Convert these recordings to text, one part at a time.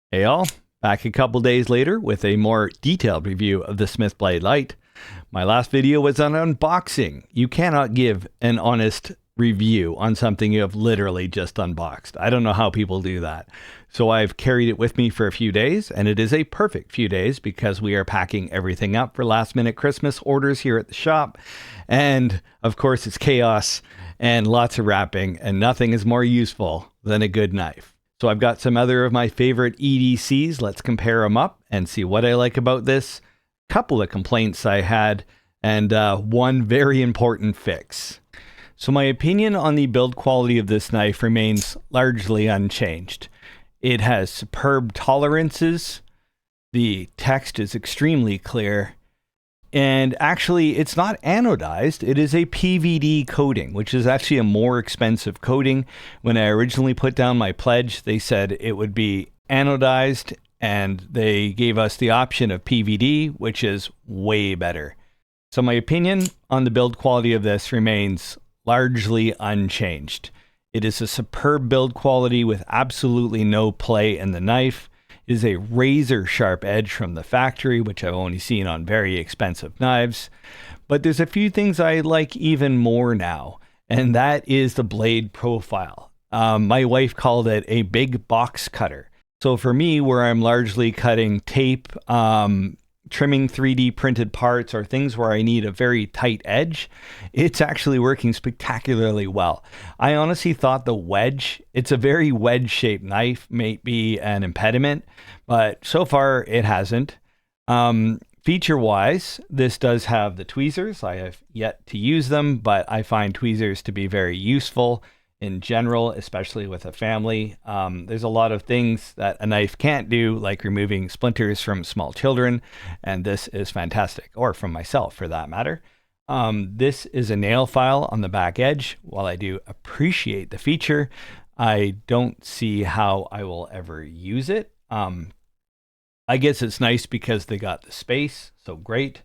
Hey all, back a couple days later with a more detailed review of the Smith Blade Lite. My last video was an unboxing. You cannot give an honest review on something you have literally just unboxed. I don't know how people do that. So I've carried it with me for a few days, and it is a perfect few days because we are packing everything up for last minute Christmas orders here at the shop. And of course it's chaos and lots of wrapping, and nothing is more useful than a good knife. So I've got some other of my favorite EDCs. Let's compare them up and see what I like about this. Couple of complaints I had, and one very important fix. So my opinion on the build quality of this knife remains largely unchanged. It has superb tolerances. The text is extremely clear. And actually, it's not anodized. It is a PVD coating, which is actually a more expensive coating. When I originally put down my pledge, they said it would be anodized, and they gave us the option of PVD, which is way better. So my opinion on the build quality of this remains largely unchanged. It is a superb build quality with absolutely no play in the knife. It is a razor sharp edge from the factory, which I've only seen on very expensive knives. But there's a few things I like even more now, and that is the blade profile. My wife called it a big box cutter. So for me, where I'm largely cutting tape, trimming 3D printed parts, or things where I need a very tight edge, it's actually working spectacularly well. I honestly thought the wedge, it's a very wedge shaped knife, may be an impediment, but so far it hasn't. Feature wise, this does have the tweezers. I have yet to use them, but I find tweezers to be very useful in general, especially with a family. There's a lot of things that a knife can't do, like removing splinters from small children, and this is fantastic, or from myself for that matter. This is a nail file on the back edge. While I do appreciate the feature, I don't see how I will ever use it. I guess it's nice because they got the space, so great.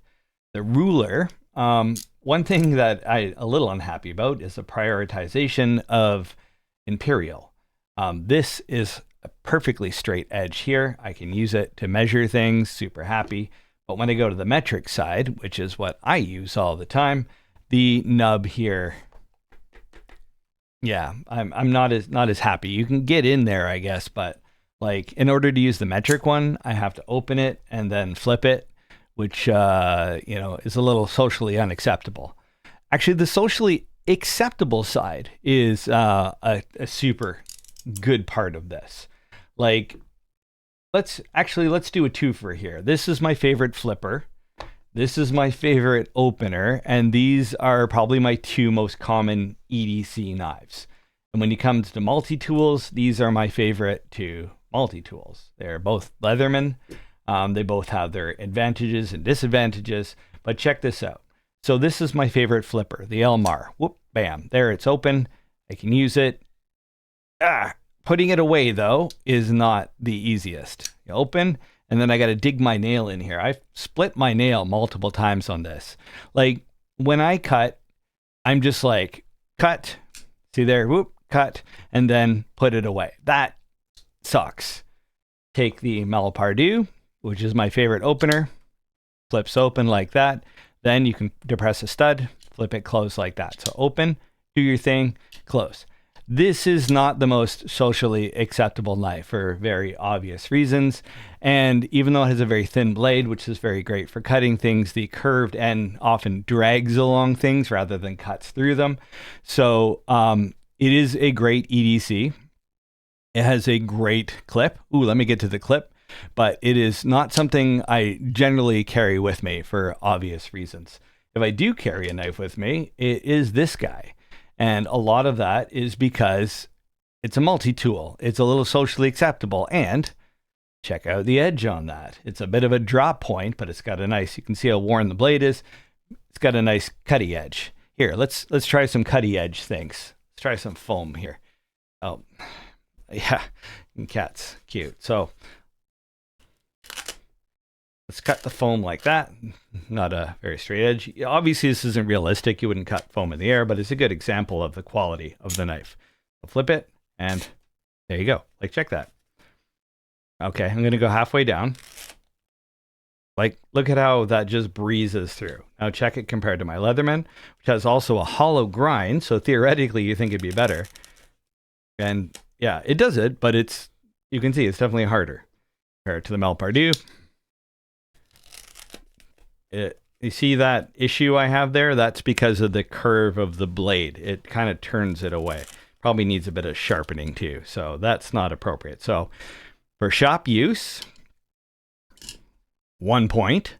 The ruler, one thing that I'm a little unhappy about is the prioritization of Imperial. This is a perfectly straight edge here. I can use it to measure things, super happy. But when I go to the metric side, which is what I use all the time, the nub here, yeah, I'm not as happy. You can get in there, I guess, but like in order to use the metric one, I have to open it and then flip it, which is a little socially unacceptable. Actually, the socially acceptable side is a super good part of this. Like, let's do a twofer here. This is my favorite flipper. This is my favorite opener, and these are probably my two most common EDC knives. And when it comes to multi-tools, these are my favorite two multi-tools. They're both Leatherman. They both have their advantages and disadvantages, but check this out. So this is my favorite flipper, the Elmar. Whoop, bam, there it's open. I can use it. Putting it away, though, is not the easiest. You open, and then I got to dig my nail in here. I've split my nail multiple times on this. Like, when I cut, I'm just like, cut. See there, whoop, cut, and then put it away. That sucks. Take the Malapardue, which is my favorite opener, flips open like that. Then you can depress a stud, flip it closed like that. So open, do your thing, close. This is not the most socially acceptable knife for very obvious reasons. And even though it has a very thin blade, which is very great for cutting things, the curved end often drags along things rather than cuts through them. So it is a great EDC. It has a great clip. Ooh, let me get to the clip. But it is not something I generally carry with me for obvious reasons. If I do carry a knife with me, it is this guy. And a lot of that is because it's a multi-tool. It's a little socially acceptable. And check out the edge on that. It's a bit of a drop point, but it's got a nice, you can see how worn the blade is. It's got a nice cutty edge. Here, let's try some cutty edge things. Let's try some foam here. Oh, yeah, cat's cute. So let's cut the foam like that. Not a very straight edge. Obviously, this isn't realistic. You wouldn't cut foam in the air, but it's a good example of the quality of the knife. I'll flip it, and there you go. Like, check that. Okay, I'm going to go halfway down. Like, look at how that just breezes through. Now check it compared to my Leatherman, which has also a hollow grind. So theoretically, you think it'd be better. And yeah, it does it, but you can see it's definitely harder compared to the Mel Pardue. You see that issue I have there? That's because of the curve of the blade. It kind of turns it away. Probably needs a bit of sharpening too. So that's not appropriate. So for shop use, 1 point.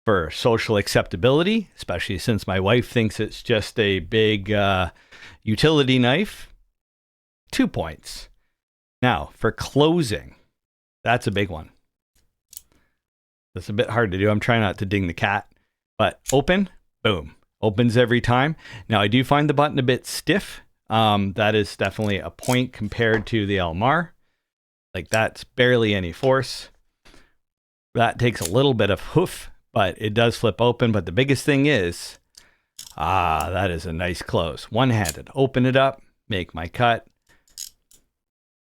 For social acceptability, especially since my wife thinks it's just a big utility knife, 2 points. Now, for closing, that's a big one. That's a bit hard to do. I'm trying not to ding the cat, but open, boom, opens every time. Now, I do find the button a bit stiff. That is definitely a point compared to the Elmar. Like, that's barely any force. That takes a little bit of hoof, but it does flip open. But the biggest thing is, that is a nice close. One-handed. Open it up, make my cut.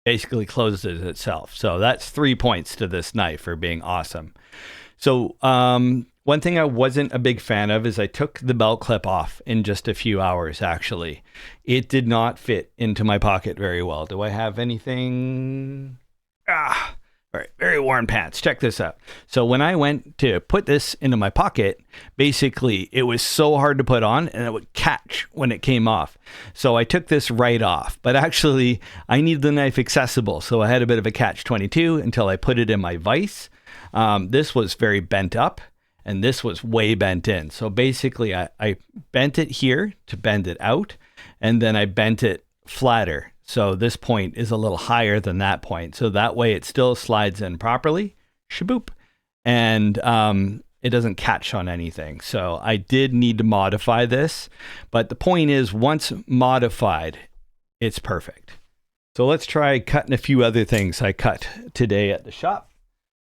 Basically closes itself. So that's 3 points to this knife for being awesome. So one thing I wasn't a big fan of is I took the belt clip off in just a few hours, actually. It did not fit into my pocket very well. Do I have anything? All right, very worn pants. Check this out. So when I went to put this into my pocket, basically it was so hard to put on and it would catch when it came off. So I took this right off, but actually I need the knife accessible. So I had a bit of a catch-22 until I put it in my vise. This was very bent up and this was way bent in. So basically I bent it here to bend it out and then I bent it flatter. So this point is a little higher than that point. So that way it still slides in properly. Shaboop. And it doesn't catch on anything. So I did need to modify this. But the point is, once modified, it's perfect. So let's try cutting a few other things I cut today at the shop.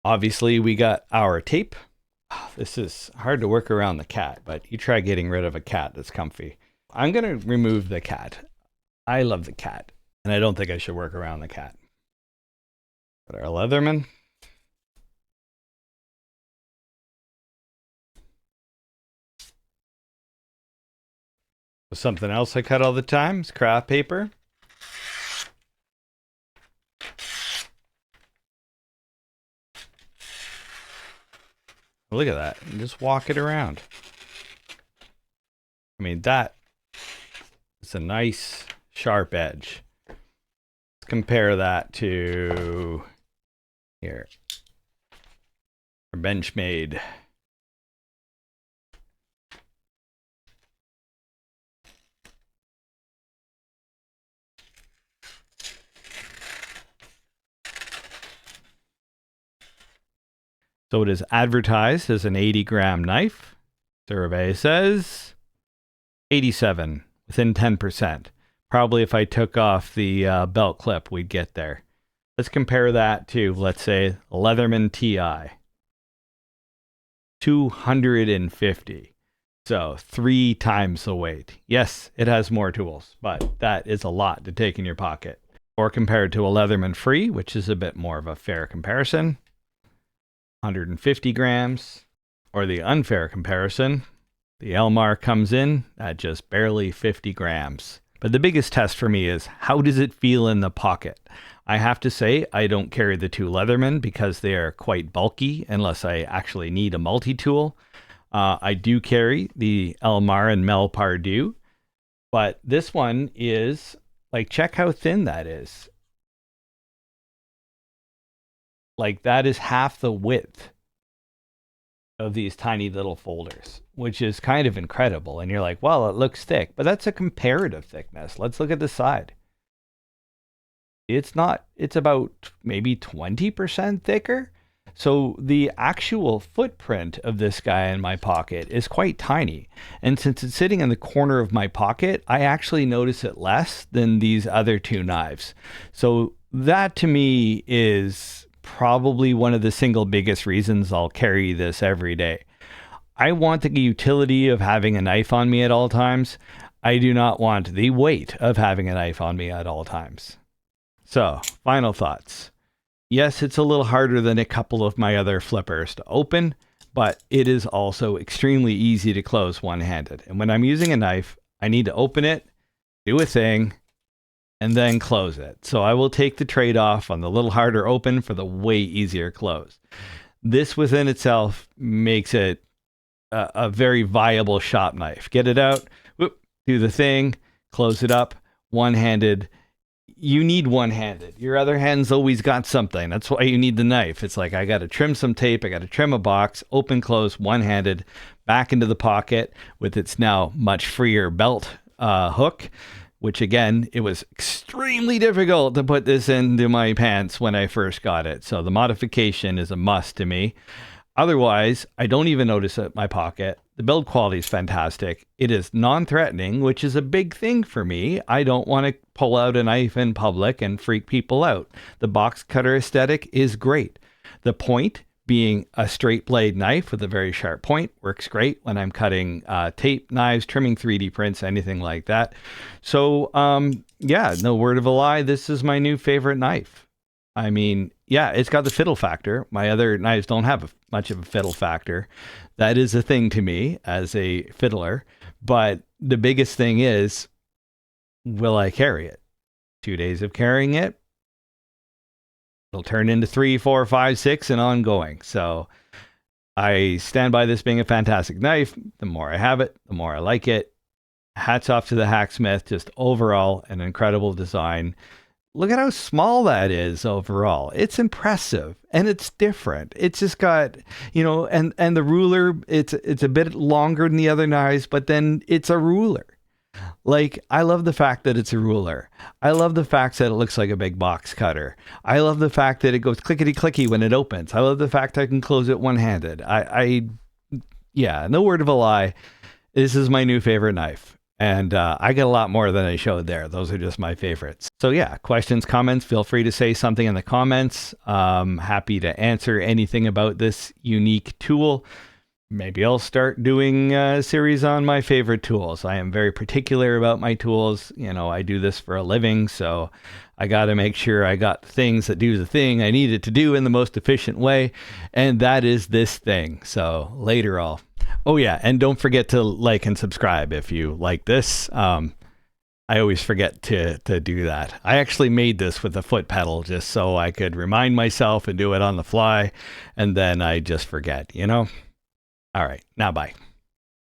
Obviously, we got our tape. This is hard to work around the cat, but you try getting rid of a cat that's comfy. I'm going to remove the cat. I love the cat, and I don't think I should work around the cat. But our Leatherman. Something else I cut all the time is craft paper. Look at that. And just walk it around. I mean, that is a nice sharp edge. Let's compare that to here. Our Benchmade. So it is advertised as an 80-gram knife. Survey says 87, within 10%. Probably if I took off the belt clip, we'd get there. Let's compare that to, let's say, Leatherman TI. 250. So 3 times the weight. Yes, it has more tools, but that is a lot to take in your pocket. Or compared to a Leatherman Free, which is a bit more of a fair comparison. 150 grams, or the unfair comparison, the Elmar comes in at just barely 50 grams. But the biggest test for me is, how does it feel in the pocket? I have to say, I don't carry the 2 Leatherman because they are quite bulky unless I actually need a multi-tool. I do carry the Elmar and Mel Pardue, but this one is, like, check how thin that is. Like, that is half the width of these tiny little folders, which is kind of incredible. And you're like, well, it looks thick, but that's a comparative thickness. Let's look at the side. It's not, it's about maybe 20% thicker. So the actual footprint of this guy in my pocket is quite tiny. And since it's sitting in the corner of my pocket, I actually notice it less than these other 2 knives. So that to me is probably one of the single biggest reasons I'll carry this every day. I want the utility of having a knife on me at all times. I do not want the weight of having a knife on me at all times. So, final thoughts. Yes, it's a little harder than a couple of my other flippers to open, but it is also extremely easy to close one-handed. And when I'm using a knife, I need to open it, do a thing, and then close it. So I will take the trade-off on the little harder open for the way easier close. This within itself makes it a very viable shop knife. Get it out, whoop, do the thing, close it up, one-handed. You need one-handed. Your other hand's always got something. That's why you need the knife. It's like, I got to trim some tape, I got to trim a box, open, close, one-handed, back into the pocket with its now much freer belt hook, which again, it was extremely difficult to put this into my pants when I first got it. So the modification is a must to me. Otherwise, I don't even notice it in my pocket. The build quality is fantastic. It is non-threatening, which is a big thing for me. I don't want to pull out a knife in public and freak people out. The box cutter aesthetic is great. The point being a straight blade knife with a very sharp point works great when I'm cutting tape, knives, trimming 3D prints, anything like that. So yeah, no word of a lie, this is my new favorite knife. I mean, yeah, it's got the fiddle factor. My other knives don't have much of a fiddle factor. That is a thing to me as a fiddler. But the biggest thing is, will I carry it? 2 days of carrying it, it'll turn into 3, 4, 5, 6 and ongoing. So I stand by this being a fantastic knife. The more I have it, the more I like it. Hats off to the Hacksmith. Just overall an incredible design. Look at how small that is overall. It's impressive and it's different. It's just got, you know, and the ruler, it's a bit longer than the other knives, but then it's a ruler. Like, I love the fact that it's a ruler. I love the fact that it looks like a big box cutter. I love the fact that it goes clickety clicky when it opens. I love the fact I can close it one-handed. Yeah, no word of a lie. This is my new favorite knife. And I get a lot more than I showed there. Those are just my favorites. So yeah, questions, comments, feel free to say something in the comments. Happy to answer anything about this unique tool. Maybe I'll start doing a series on my favorite tools. I am very particular about my tools. You know, I do this for a living, so I got to make sure I got things that do the thing I need it to do in the most efficient way. And that is this thing. So later I'll... Oh yeah, and don't forget to like and subscribe if you like this. I always forget to do that. I actually made this with a foot pedal just so I could remind myself and do it on the fly, and then I just forget, you know? All right, now bye.